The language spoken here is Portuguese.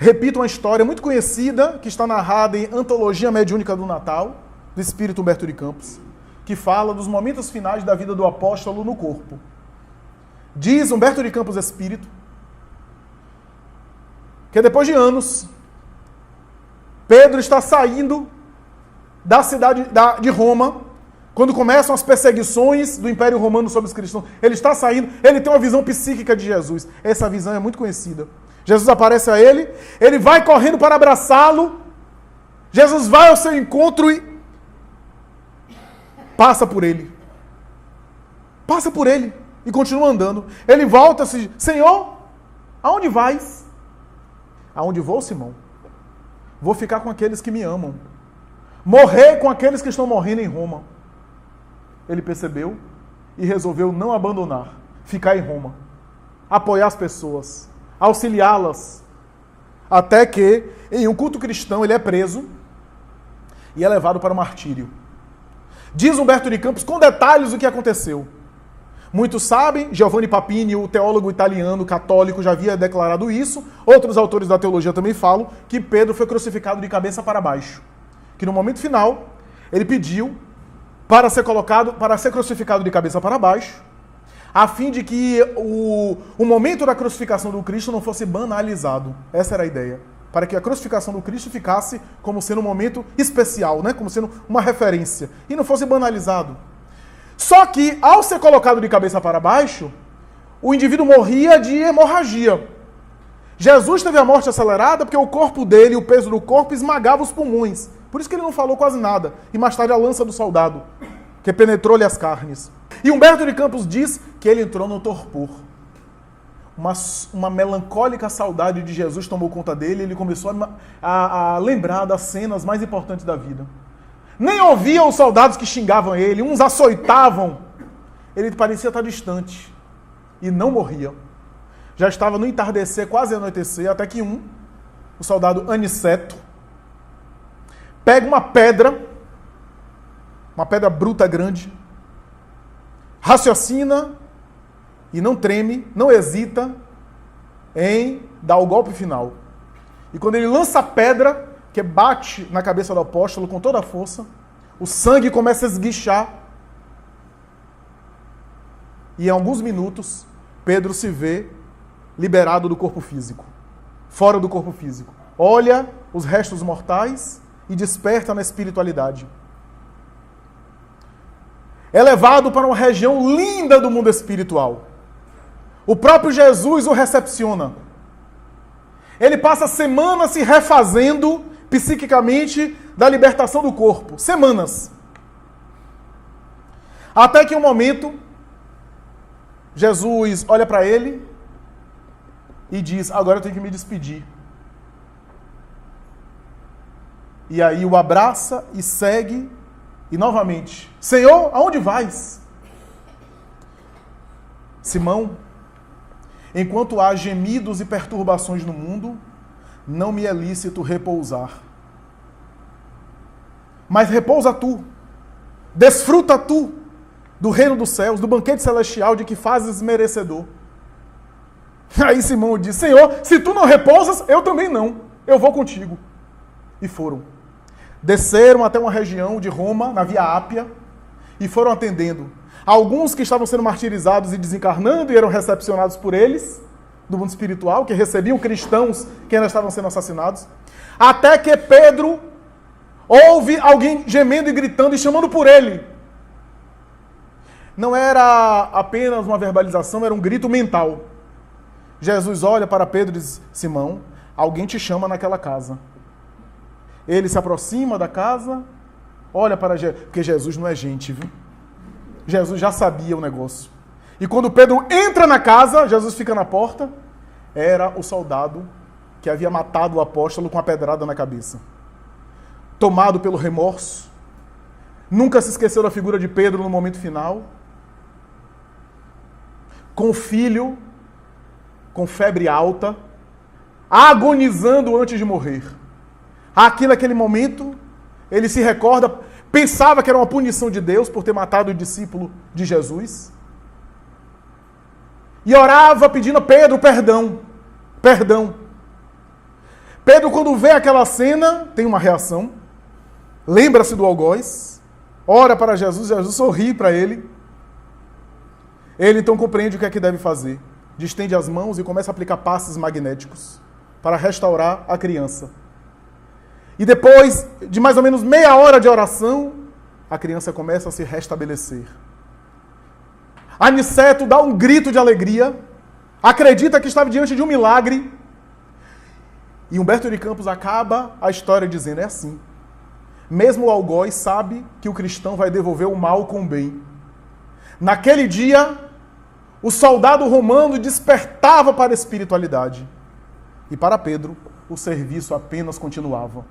repito uma história muito conhecida, que está narrada em Antologia Mediúnica do Natal, do espírito Humberto de Campos, que fala dos momentos finais da vida do apóstolo no corpo. Diz Humberto de Campos Espírito que depois de anos, Pedro está saindo da cidade de Roma, quando começam as perseguições do Império Romano sobre os cristãos. Ele está saindo, ele tem uma visão psíquica de Jesus. Essa visão é muito conhecida. Jesus aparece a ele, ele vai correndo para abraçá-lo, Jesus vai ao seu encontro e passa por ele. Passa por ele e continua andando. Ele volta-se, Senhor, aonde vais? Aonde vou, Simão? Vou ficar com aqueles que me amam. Morrer com aqueles que estão morrendo em Roma. Ele percebeu e resolveu não abandonar, ficar em Roma, apoiar as pessoas, auxiliá-las, até que, em um culto cristão, ele é preso e é levado para o martírio. Diz Humberto de Campos com detalhes o que aconteceu. Muitos sabem, Giovanni Papini, o teólogo italiano católico, já havia declarado isso. Outros autores da teologia também falam que Pedro foi crucificado de cabeça para baixo. Que no momento final, ele pediu para ser crucificado de cabeça para baixo, a fim de que o momento da crucificação do Cristo não fosse banalizado. Essa era a ideia. Para que a crucificação do Cristo ficasse como sendo um momento especial, né? Como sendo uma referência, e não fosse banalizado. Só que, ao ser colocado de cabeça para baixo, o indivíduo morria de hemorragia. Jesus teve a morte acelerada porque o corpo dele, o peso do corpo, esmagava os pulmões. Por isso que ele não falou quase nada. E mais tarde a lança do soldado, que penetrou-lhe as carnes. E Humberto de Campos diz que ele entrou no torpor. Uma melancólica saudade de Jesus tomou conta dele e ele começou a lembrar das cenas mais importantes da vida. Nem ouvia os soldados que xingavam ele, uns açoitavam. Ele parecia estar distante e não morria. Já estava no entardecer, quase anoitecer, até que o soldado Aniceto, pega uma pedra bruta grande, raciocina e não treme, não hesita em dar o golpe final. E quando ele lança a pedra, que bate na cabeça do apóstolo com toda a força, o sangue começa a esguichar. E em alguns minutos, Pedro se vê liberado do corpo físico, fora do corpo físico. Olha os restos mortais e desperta na espiritualidade. É levado para uma região linda do mundo espiritual. O próprio Jesus o recepciona. Ele passa semanas se refazendo psiquicamente da libertação do corpo. Semanas. Até que um momento, Jesus olha para ele e diz, agora eu tenho que me despedir. E aí o abraça e segue, e novamente, Senhor, aonde vais? Simão, enquanto há gemidos e perturbações no mundo, não me é lícito repousar. Mas repousa tu, desfruta tu do reino dos céus, do banquete celestial de que fazes merecedor. Aí Simão diz, Senhor, se tu não repousas, eu também não, eu vou contigo. E foram. Desceram até uma região de Roma, na Via Ápia, e foram atendendo alguns que estavam sendo martirizados e desencarnando e eram recepcionados por eles, do mundo espiritual, que recebiam cristãos que ainda estavam sendo assassinados, até que Pedro ouve alguém gemendo e gritando e chamando por ele. Não era apenas uma verbalização, era um grito mental. Jesus olha para Pedro e diz, Simão, alguém te chama naquela casa. Ele se aproxima da casa, olha para Jesus, porque Jesus não é gente, viu? Jesus já sabia o negócio. E quando Pedro entra na casa, Jesus fica na porta, era o soldado que havia matado o apóstolo com a pedrada na cabeça. Tomado pelo remorso, nunca se esqueceu da figura de Pedro no momento final, com o filho, com febre alta, agonizando antes de morrer. Aqui naquele momento, ele se recorda, pensava que era uma punição de Deus por ter matado o discípulo de Jesus. E orava pedindo a Pedro perdão. Pedro, quando vê aquela cena, tem uma reação. Lembra-se do algoz. Ora para Jesus, Jesus sorri para ele. Ele então compreende o que é que deve fazer. Distende as mãos e começa a aplicar passes magnéticos para restaurar a criança. E depois de mais ou menos meia hora de oração, a criança começa a se restabelecer. Aniceto dá um grito de alegria, acredita que estava diante de um milagre, e Humberto de Campos acaba a história dizendo, é assim, mesmo o algoz sabe que o cristão vai devolver o mal com o bem. Naquele dia, o soldado romano despertava para a espiritualidade, e para Pedro, o serviço apenas continuava.